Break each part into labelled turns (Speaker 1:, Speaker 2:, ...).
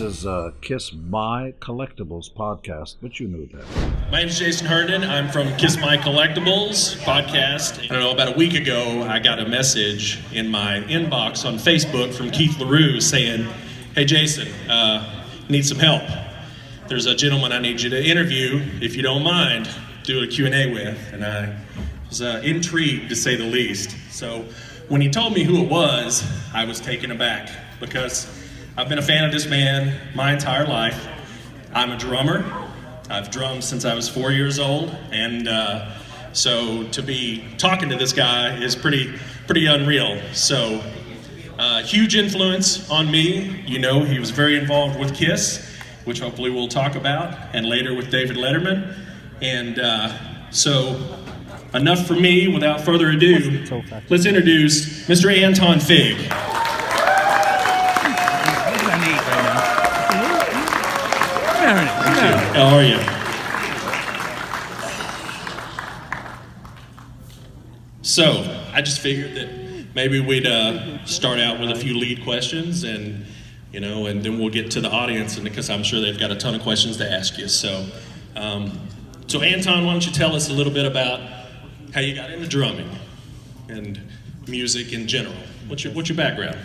Speaker 1: is Kiss My Collectibles podcast, but you knew that.
Speaker 2: My name is Jason Herndon. I'm from Kiss My Collectibles podcast. I don't know, about a week ago, I got a message in my inbox on Facebook from Keith LaRue saying, "Hey Jason, need some help. There's a gentleman I need you to interview, if you don't mind, do a Q&A with." And I was intrigued, to say the least. So when he told me who it was, I was taken aback, because I've been a fan of this man my entire life. I'm a drummer. I've drummed since I was 4 years old, and so to be talking to this guy is pretty unreal. So huge influence on me. You know, he was very involved with KISS, which hopefully we'll talk about, and later with David Letterman. And so enough for me. Without further ado, let's introduce Mr. Anton Fig. How are you? So, I just figured that maybe we'd start out with a few lead questions, and and then we'll get to the audience, and because I'm sure they've got a ton of questions to ask you. So, Anton, why don't you tell us a little bit about how you got into drumming and music in general? What's your background?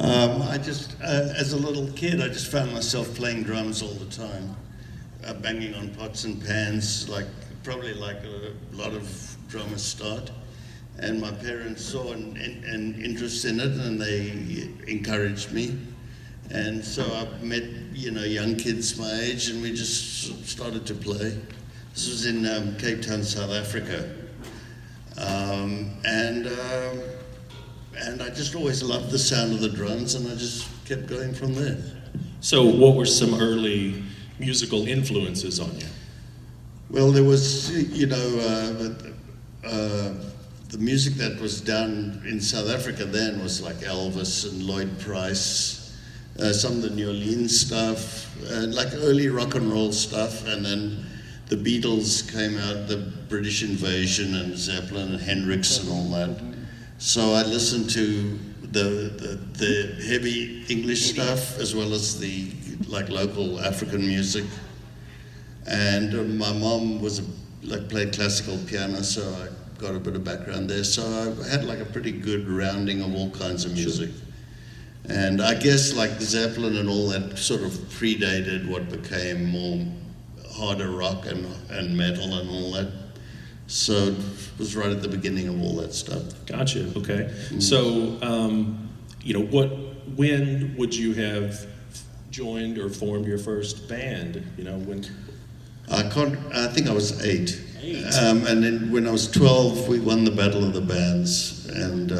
Speaker 3: I just, as a little kid, I just found myself playing drums all the time, banging on pots and pans, probably like a lot of drummers start. And my parents saw an interest in it, and they encouraged me. And so I met, young kids my age, and we just started to play. This was in Cape Town, South Africa. And I just always loved the sound of the drums, and I just kept going from there.
Speaker 2: So what were some early musical influences on you?
Speaker 3: Well, there was, the music that was down in South Africa then was like Elvis and Lloyd Price, some of the New Orleans stuff, like early rock and roll stuff, and then the Beatles came out, the British Invasion and Zeppelin and Hendrix and all that. So I listened to the heavy English stuff as well as the local African music. And my mom played classical piano, so I got a bit of background there. So I had a pretty good rounding of all kinds of music. And I guess Zeppelin and all that sort of predated what became more harder rock and metal and all that. So it was right at the beginning of all that stuff.
Speaker 2: Gotcha. Okay. So, when would you have joined or formed your first band? When?
Speaker 3: I think I was 8. And then when I was 12, we won the Battle of the Bands, and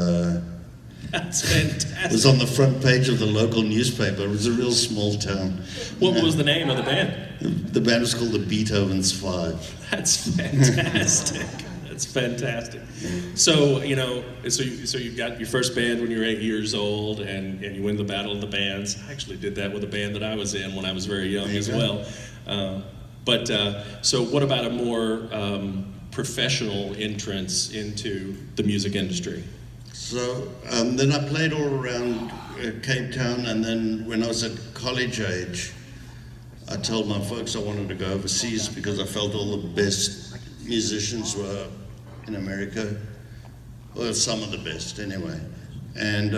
Speaker 2: that's fantastic.
Speaker 3: It was on the front page of the local newspaper. It was a real small town.
Speaker 2: What was the name of the band?
Speaker 3: The band was called the Beethoven's Five.
Speaker 2: That's fantastic. That's fantastic. So, so you got your first band when you were 8 years old, and you win the Battle of the Bands. I actually did that with a band that I was in when I was very young as well. So what about a more professional entrance into the music industry?
Speaker 3: So then I played all around Cape Town, and then when I was at college age, I told my folks I wanted to go overseas because I felt all the best musicians were in America, or some of the best anyway. And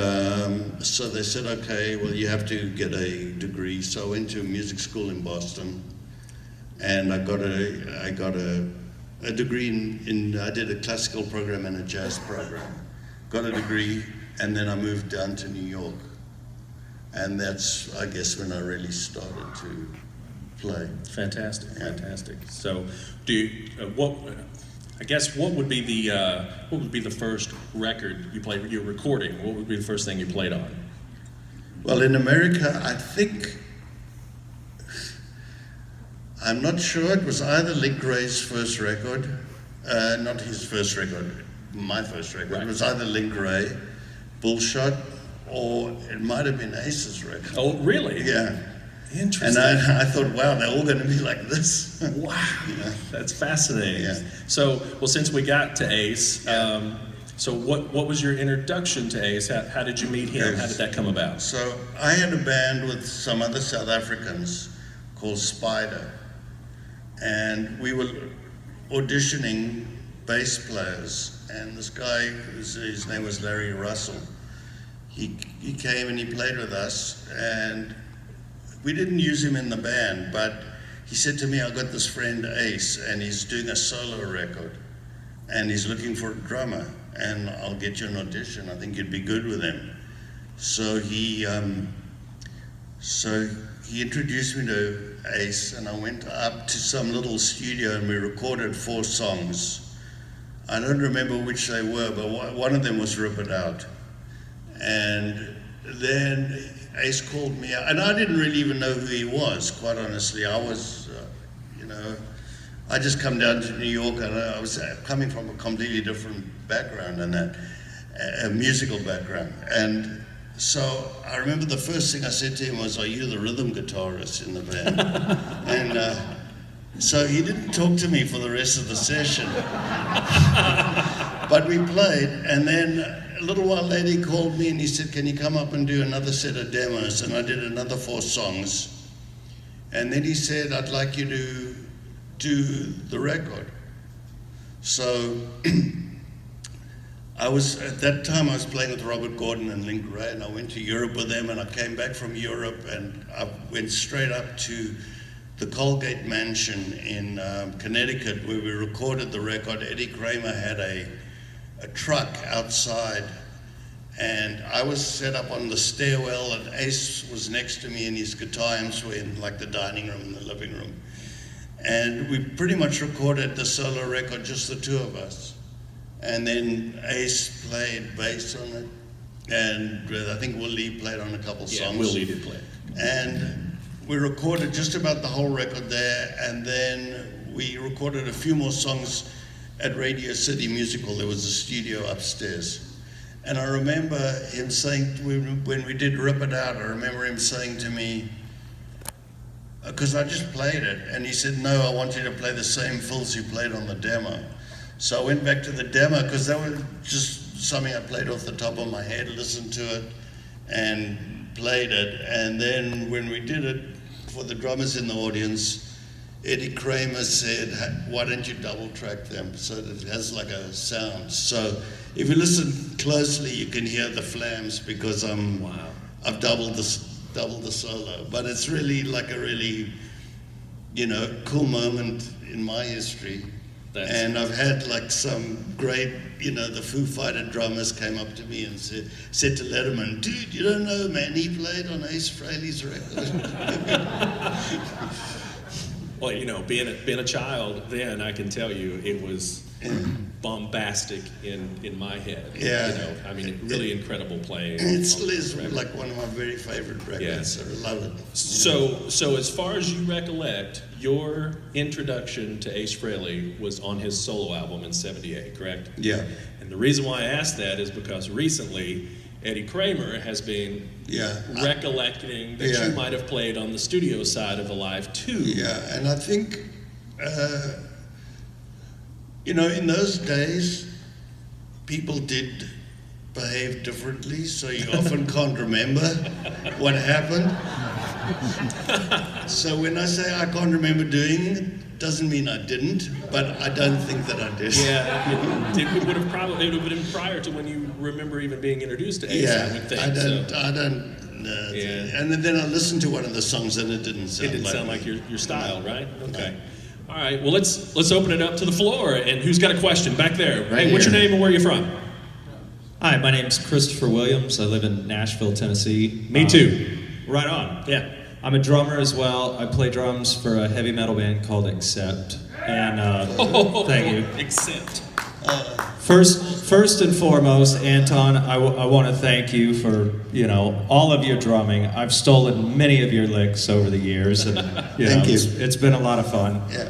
Speaker 3: so they said, okay, well, you have to get a degree. So I went to music school in Boston, and I got a degree in I did a classical program and a jazz program. Got a degree, and then I moved down to New York. And that's, I guess, when I really started to play.
Speaker 2: Fantastic, fantastic. So, what would be the first record you played? You're recording. What would be the first thing you played on?
Speaker 3: Well, in America, I think, I'm not sure. It was either Link Ray's first record, not his first record, my first record. Right. It was either Link Ray, Bullshot, or it might have been Ace's record.
Speaker 2: Oh, really?
Speaker 3: Yeah.
Speaker 2: Interesting.
Speaker 3: And I thought, wow, they're all going to be like this.
Speaker 2: Wow, that's fascinating. Yeah. So, well, since we got to Ace, So what was your introduction to Ace? How did you meet him? How did that come about?
Speaker 3: So I had a band with some other South Africans called Spider, and we were auditioning bass players, and this guy, his name was Larry Russell, he came and he played with us, and we didn't use him in the band, but he said to me, I got this friend Ace, and he's doing a solo record, and he's looking for a drummer, and I'll get you an audition. I think you'd be good with him. So he introduced me to Ace, and I went up to some little studio and we recorded 4 songs. I don't remember which they were, but one of them was Rip It Out. And then Ace called me out, and I didn't really even know who he was, quite honestly. I was, I just come down to New York, and I was coming from a completely different background than that, a musical background. And so I remember the first thing I said to him was, are you the rhythm guitarist in the band? And so he didn't talk to me for the rest of the session. But we played, and then a little while later he called me and he said, can you come up and do another set of demos? And I did another 4 songs. And then he said, I'd like you to do the record. So at that time I was playing with Robert Gordon and Link Wray, and I went to Europe with them, and I came back from Europe and I went straight up to the Colgate Mansion in Connecticut, where we recorded the record. Eddie Kramer had a truck outside, and I was set up on the stairwell, and Ace was next to me, and his guitar amps were in like the dining room and the living room. And we pretty much recorded the solo record, just the 2 of us. And then Ace played bass on it, and I think Willie played on a couple songs.
Speaker 2: Yeah, Willie did play.
Speaker 3: And we recorded just about the whole record there, and then we recorded a few more songs at Radio City Musical. There was a studio upstairs. And I remember him saying, when we did Rip It Out, I remember him saying to me, because I just played it, and he said, no, I want you to play the same fills you played on the demo. So I went back to the demo, because that was just something I played off the top of my head, listened to it, and played it. And then when we did it for the drummers in the audience, Eddie Kramer said, why don't you double track them so that it has like a sound? So if you listen closely, you can hear the flams, because I've doubled the solo. But it's really like a really, cool moment in my history. And I've had like some great, the Foo Fighter drummers came up to me and said to Letterman, dude, you don't know, man, he played on Ace Frehley's record.
Speaker 2: Well, being a child then, I can tell you it was bombastic in my head.
Speaker 3: Yeah.
Speaker 2: Really incredible playing.
Speaker 3: It still is like one of my very favorite records. Yeah. I love it.
Speaker 2: So as far as you recollect, your introduction to Ace Frehley was on his solo album in '78, correct?
Speaker 3: Yeah.
Speaker 2: And the reason why I asked that is because recently Eddie Kramer has been recollecting that you might have played on the studio side of Alive too.
Speaker 3: Yeah, and I think, in those days, people did behave differently, so you often can't remember what happened. So when I say I can't remember doing it, doesn't mean I didn't, but I don't think that I did.
Speaker 2: Yeah, it would have been prior to when you remember even being introduced to Ace.
Speaker 3: Yeah,
Speaker 2: I would think.
Speaker 3: I don't. And then I listened to one of the songs and it didn't sound
Speaker 2: like your style, right? Okay. No. All right. Well, let's open it up to the floor. And who's got a question back there?
Speaker 4: Right
Speaker 2: hey, what's your name and where are you from?
Speaker 4: Hi, my name's Christopher Williams. I live in Nashville, Tennessee.
Speaker 2: Me too.
Speaker 4: Right on.
Speaker 2: Yeah.
Speaker 4: I'm a drummer as well. I play drums for a heavy metal band called Accept. And thank you.
Speaker 2: Accept.
Speaker 4: First and foremost, Anton, I want to thank you for all of your drumming. I've stolen many of your licks over the years, and
Speaker 3: Thank you.
Speaker 4: It's been a lot of fun.
Speaker 3: Yeah.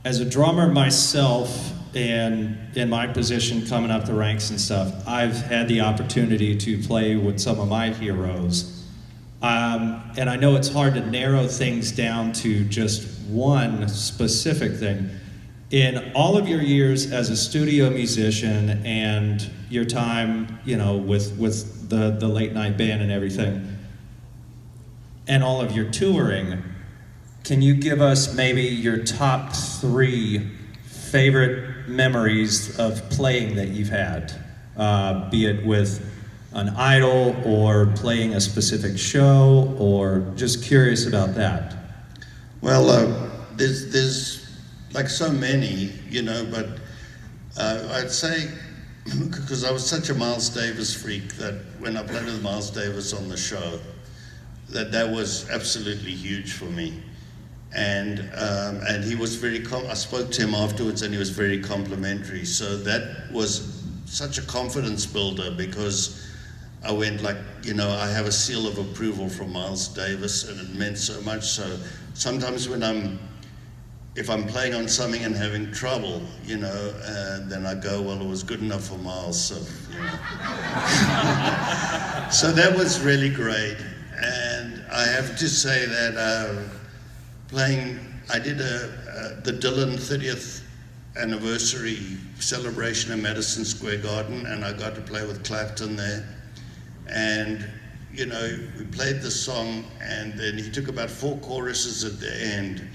Speaker 4: As a drummer myself, and in my position coming up the ranks and stuff, I've had the opportunity to play with some of my heroes. And I know it's hard to narrow things down to just one specific thing, In all of your years as a studio musician and your time, with the late night band and everything, and all of your touring, can you give us maybe your top 3 favorite memories of playing that you've had? Be it with an idol or playing a specific show, or just curious about that.
Speaker 3: Well, there's like so many, but I'd say, because I was such a Miles Davis freak, that when I played with Miles Davis on the show, that was absolutely huge for me. And he was I spoke to him afterwards, and he was very complimentary. So that was such a confidence builder, because I went like, I have a seal of approval from Miles Davis, and it meant so much. So sometimes if I'm playing on something and having trouble, then I go, well, it was good enough for Miles, so, So that was really great. And I have to say that I did the Dylan 30th anniversary celebration in Madison Square Garden, and I got to play with Clapton there. And, we played the song, and then he took about 4 choruses at the end.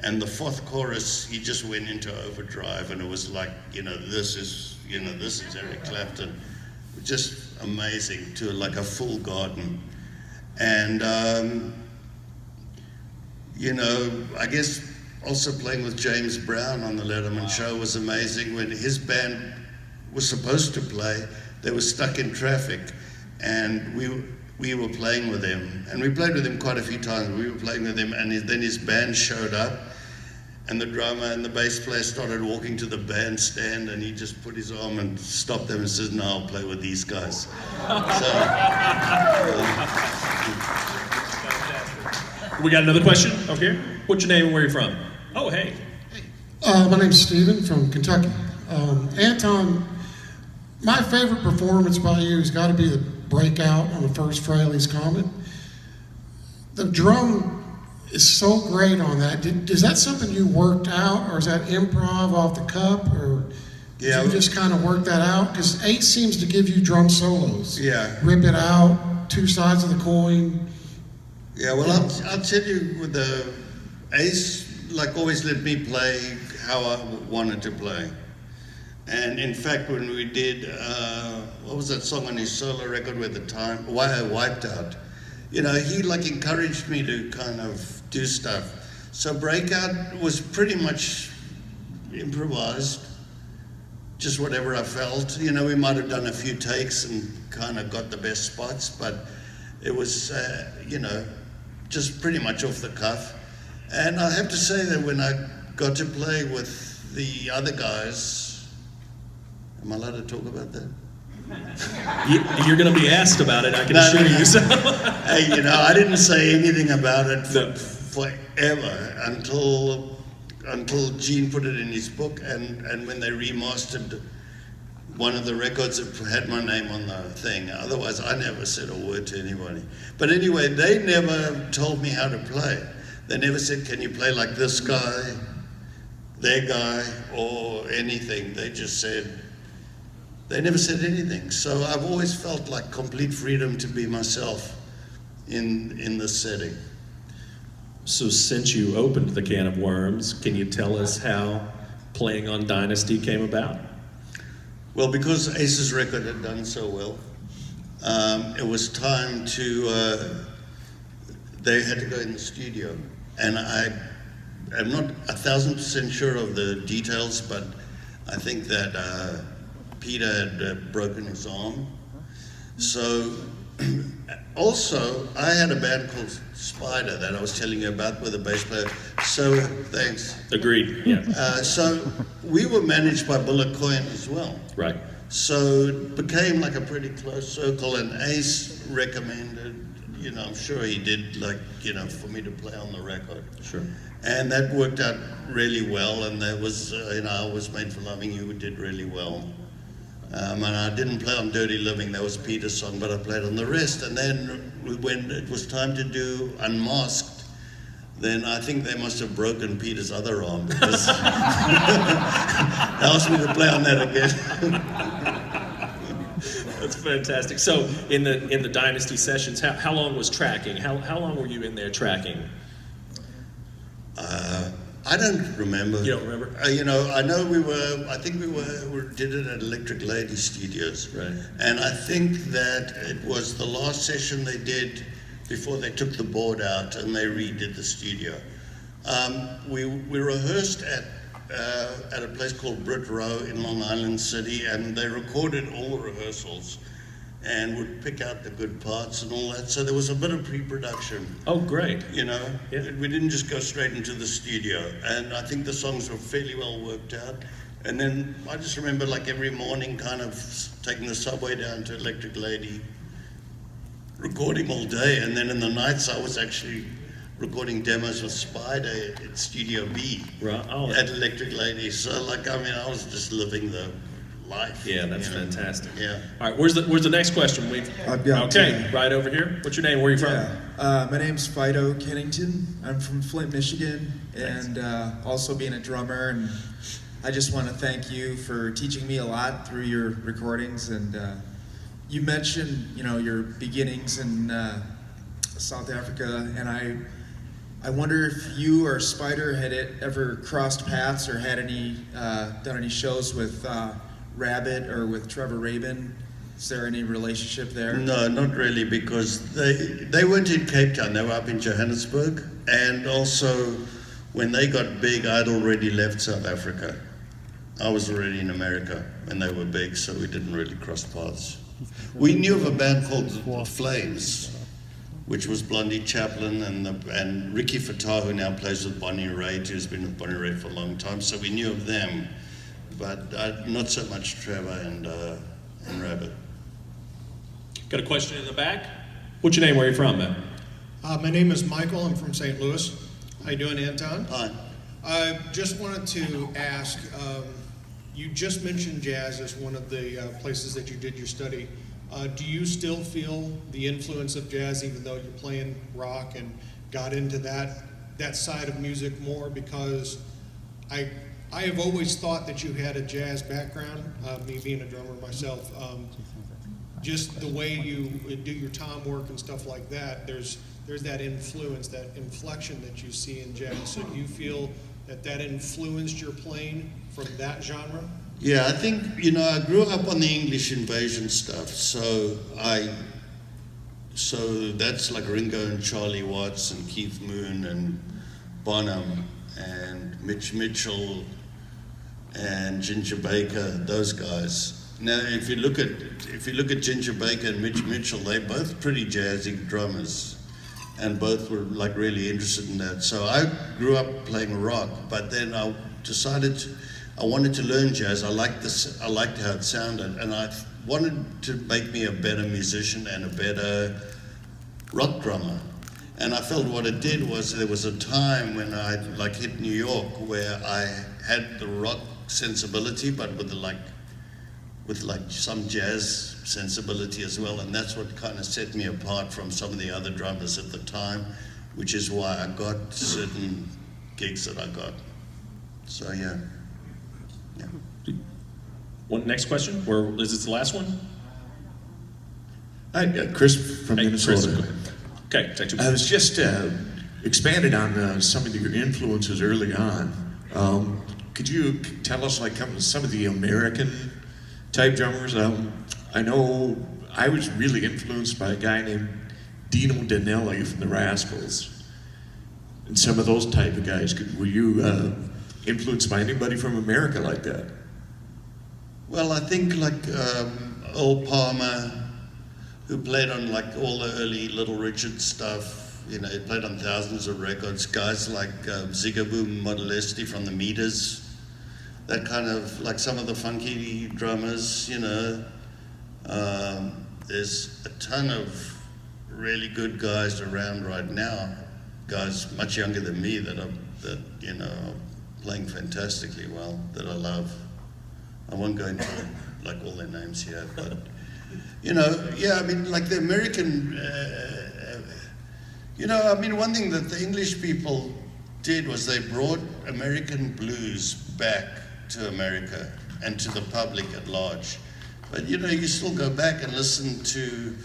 Speaker 3: And the 4th chorus, he just went into overdrive, and it was like, this is Eric Clapton. Just amazing, to like a full garden. And, I guess also playing with James Brown on the Letterman show was amazing. When his band was supposed to play, they were stuck in traffic, and we were playing with him. And we played with him quite a few times. We were playing with him, and then his band showed up, and the drummer and the bass player started walking to the bandstand, and he just put his arm and stopped them and said, no, I'll play with these guys.
Speaker 2: We got another question over here. What's your name and where are you from? Oh, hey.
Speaker 5: My name's Steven from Kentucky. Anton, my favorite performance by you has got to be the breakout on the first Fraley's Comet. The drum is so great on that. Is that something you worked out, or is that improv off the cup, or did you just kind of work that out? Because Ace seems to give you drum solos.
Speaker 3: Yeah.
Speaker 5: Rip it out, 2 sides of the coin.
Speaker 3: Yeah, well, I'll tell you, with the Ace, always let me play how I wanted to play. And in fact, when we did, what was that song on his solo record with the time, Why I Wiped Out, he encouraged me to kind of do stuff. So Breakout was pretty much improvised, just whatever I felt. We might have done a few takes and kind of got the best spots, but it was, just pretty much off the cuff. And I have to say that when I got to play with the other guys, am I allowed to talk about that?
Speaker 2: You're going to be asked about it, I can assure you. So.
Speaker 3: Hey, I didn't say anything about it forever until Gene put it in his book, and when they remastered one of the records that had my name on the thing. Otherwise, I never said a word to anybody. But anyway, they never told me how to play. They never said, can you play like this guy, their guy, or anything. They never said anything. So I've always felt like complete freedom to be myself in this setting.
Speaker 2: So since you opened the can of worms, can you tell us how playing on Dynasty came about?
Speaker 3: Well, because Ace's record had done so well, it was time they had to go in the studio. And I'm not 1,000% sure of the details, but I think that Peter had broken his arm. So, also, I had a band called Spider that I was telling you about with a bass player. So, thanks.
Speaker 2: Agreed, yeah.
Speaker 3: So, we were managed by Bullet Coin as well.
Speaker 2: Right.
Speaker 3: So, it became like a pretty close circle, and Ace recommended, I'm sure he did, for me to play on the record.
Speaker 2: Sure.
Speaker 3: And that worked out really well, and that was, I Was Made for Loving You did really well. And I didn't play on Dirty Living, that was Peter's song, but I played on the rest. And then when it was time to do Unmasked, then I think they must have broken Peter's other arm, because they asked me to play on that again.
Speaker 2: That's fantastic. So in the Dynasty sessions, how long was tracking? How long were you in there tracking?
Speaker 3: I don't remember.
Speaker 2: You don't remember?
Speaker 3: You know, I know I think we did it at Electric Lady Studios.
Speaker 2: Right.
Speaker 3: And I think that it was the last session they did before they took the board out and they redid the studio. We rehearsed at a place called Britt Row in Long Island City, and they recorded all the rehearsals and would pick out the good parts and all that. So there was a bit of pre-production.
Speaker 2: Oh, great.
Speaker 3: You know,
Speaker 2: Yeah.
Speaker 3: we didn't just go straight into the studio. And I think the songs were fairly well worked out. And then I just remember like every morning kind of taking the subway down to Electric Lady, recording all day. And then in the nights I was actually recording demos with Spider at Studio B
Speaker 2: Right. Oh,
Speaker 3: at Electric Lady. So like, I mean, I was just living the life.
Speaker 2: yeah, that's
Speaker 3: you know?
Speaker 2: fantastic.
Speaker 3: Yeah.
Speaker 2: All right, where's the next question?
Speaker 6: I've got
Speaker 2: okay, right over here. What's your name? Where are you from?
Speaker 6: Yeah, my name's Fido Kennington. I'm from Flint, Michigan, and also being a drummer. And I just want to thank you for teaching me a lot through your recordings. And you mentioned, you know, your beginnings in South Africa, and I wonder if you or Spider had ever crossed paths or had any done any shows with Rabbit or with Trevor Rabin. Is there any relationship there?
Speaker 3: No, not really, because they weren't in Cape Town, they were up in Johannesburg, and also when they got big, I'd already left South Africa. I was already in America when they were big, so we didn't really cross paths. We knew of a band called The Flames, which was Blondie Chaplin and Ricky Fatah, who now plays with Bonnie Raitt, who's been with Bonnie Raitt for a long time, so we knew of them, but not so much Trevor and Rabbit.
Speaker 2: Got a question in the back? What's your name? Where are you from, man?
Speaker 7: My name is Michael. I'm from St. Louis. How you doing, Anton?
Speaker 3: Hi.
Speaker 7: I just wanted to ask, you just mentioned jazz as one of the places that you did your study. Do you still feel the influence of jazz, even though you're playing rock and got into that side of music more? Because I have always thought that you had a jazz background, me being a drummer myself. Just the way you do your tom work and stuff like that, there's that influence, that inflection that you see in jazz. So do you feel that influenced your playing from that genre?
Speaker 3: Yeah, I think, you know, I grew up on the English invasion stuff, so that's like Ringo and Charlie Watts and Keith Moon and Bonham and Mitch Mitchell and Ginger Baker, those guys. Now, if you look at Ginger Baker and Mitch Mitchell, they're both pretty jazzy drummers, and both were like really interested in that. So I grew up playing rock, but then I decided I wanted to learn jazz. I liked how it sounded, and I wanted to make me a better musician and a better rock drummer. And I felt what it did was there was a time when I like hit New York where I had the rock sensibility, but with some jazz sensibility as well, and that's what kind of set me apart from some of the other drummers at the time, which is why I got certain gigs that I got. So yeah.
Speaker 2: One next question, or is this the last one?
Speaker 8: Hi, Chris from Minnesota.
Speaker 2: Chris, go ahead. Okay, take two.
Speaker 8: I was just expanded on some of your influences early on. Could you tell us like some of the American type drummers? I know I was really influenced by a guy named Dino Danelli from the Rascals, and some of those type of guys. Were you influenced by anybody from America like that?
Speaker 3: Well, I think like Earl Palmer, who played on like all the early Little Richard stuff. You know, he played on thousands of records. Guys like Zigaboo Modellesti from the Meters. That kind of, like some of the funky drummers, you know. There's a ton of really good guys around right now. Guys much younger than me that you know, are playing fantastically well, that I love. I won't go into like all their names here, but you know, yeah, I mean, like the American, You know, I mean, one thing that the English people did was they brought American blues back to America and to the public at large. But you know, you still go back and listen to,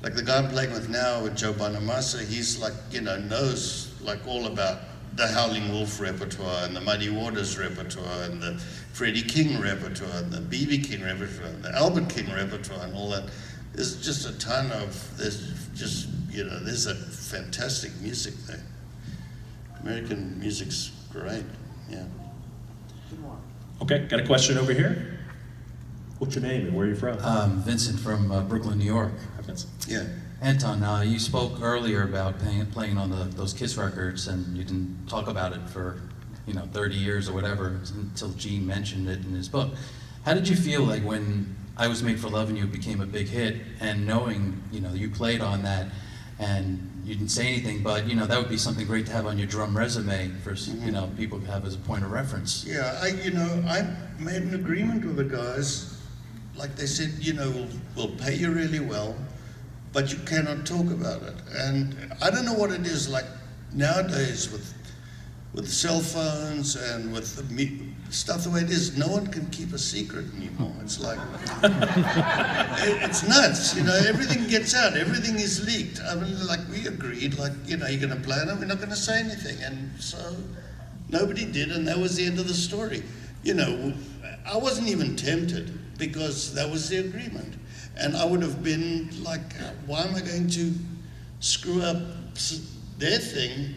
Speaker 3: like the guy I'm playing with now with Joe Bonamassa, he's like, you know, knows like all about the Howling Wolf repertoire and the Muddy Waters repertoire and the Freddie King repertoire and the B.B. King repertoire and the Albert King repertoire and all that. There's just a ton of, there's just, you know, there's a fantastic music there. American music's great, yeah.
Speaker 2: Okay, got a question over here. What's your name and where are you from?
Speaker 9: Vincent from Brooklyn, New York.
Speaker 2: Hi, Vincent.
Speaker 3: Yeah.
Speaker 9: Anton, you spoke earlier about playing on those KISS records, and you didn't talk about it for 30 years or whatever until Gene mentioned it in his book. How did you feel like when I Was Made for Loving You became a big hit, and knowing you played on that, and you didn't say anything, but that would be something great to have on your drum resume for people to have as a point of reference.
Speaker 3: Yeah, I made an agreement with the guys. Like they said, we'll pay you really well, but you cannot talk about it. And I don't know what it is like nowadays with cell phones and with stuff the way it is. No one can keep a secret anymore. It's like it's nuts. Everything gets out. Everything is leaked. I mean, like we agreed, like you're going to play it, and we're not going to say anything. And so nobody did, and that was the end of the story. I wasn't even tempted, because that was the agreement. And I would have been like, why am I going to screw up their thing?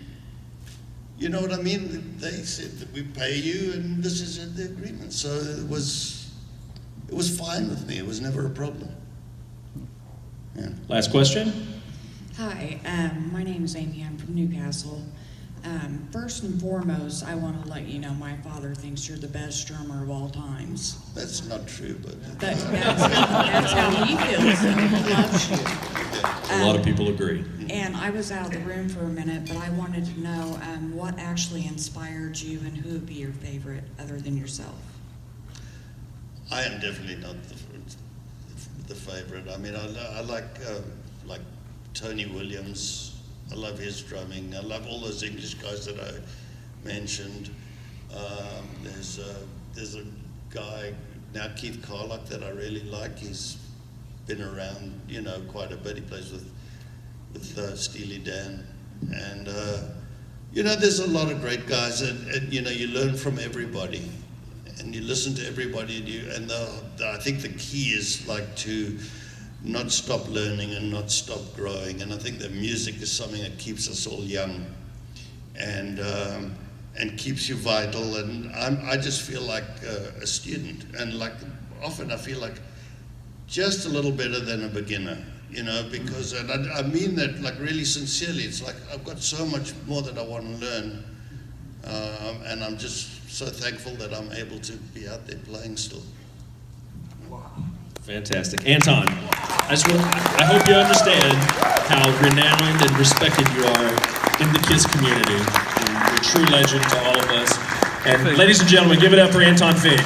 Speaker 3: You know what I mean? They said that we pay you and this is the agreement. So it was fine with me. It was never a problem. Yeah.
Speaker 2: Last question.
Speaker 10: Hi, my name is Amy. I'm from Newcastle. First and foremost, I want to let you know my father thinks you're the best drummer of all times.
Speaker 3: That's not true, but
Speaker 10: That's how he feels. He loves you.
Speaker 2: A lot of people agree.
Speaker 10: And I was out of the room for a minute, but I wanted to know what actually inspired you and who would be your favorite other than yourself.
Speaker 3: I am definitely not the favorite. I mean, I like Tony Williams. I love his drumming. I love all those English guys that I mentioned. There's a guy now, Keith Carlock, that I really like. He's been around, quite a bit. He plays with Steely Dan, and there's a lot of great guys, and you learn from everybody, and you listen to everybody, and I think the key is like to not stop learning and not stop growing. And I think that music is something that keeps us all young and keeps you vital. And I just feel like a student, and like often I feel like just a little better than a beginner, because, and I mean that like really sincerely. It's like I've got so much more that I want to learn, and I'm just so thankful that I'm able to be out there playing still.
Speaker 2: Fantastic. Anton, I hope you understand how renowned and respected you are in the KISS community. You're a true legend to all of us. And ladies and gentlemen, give it up for Anton Fig.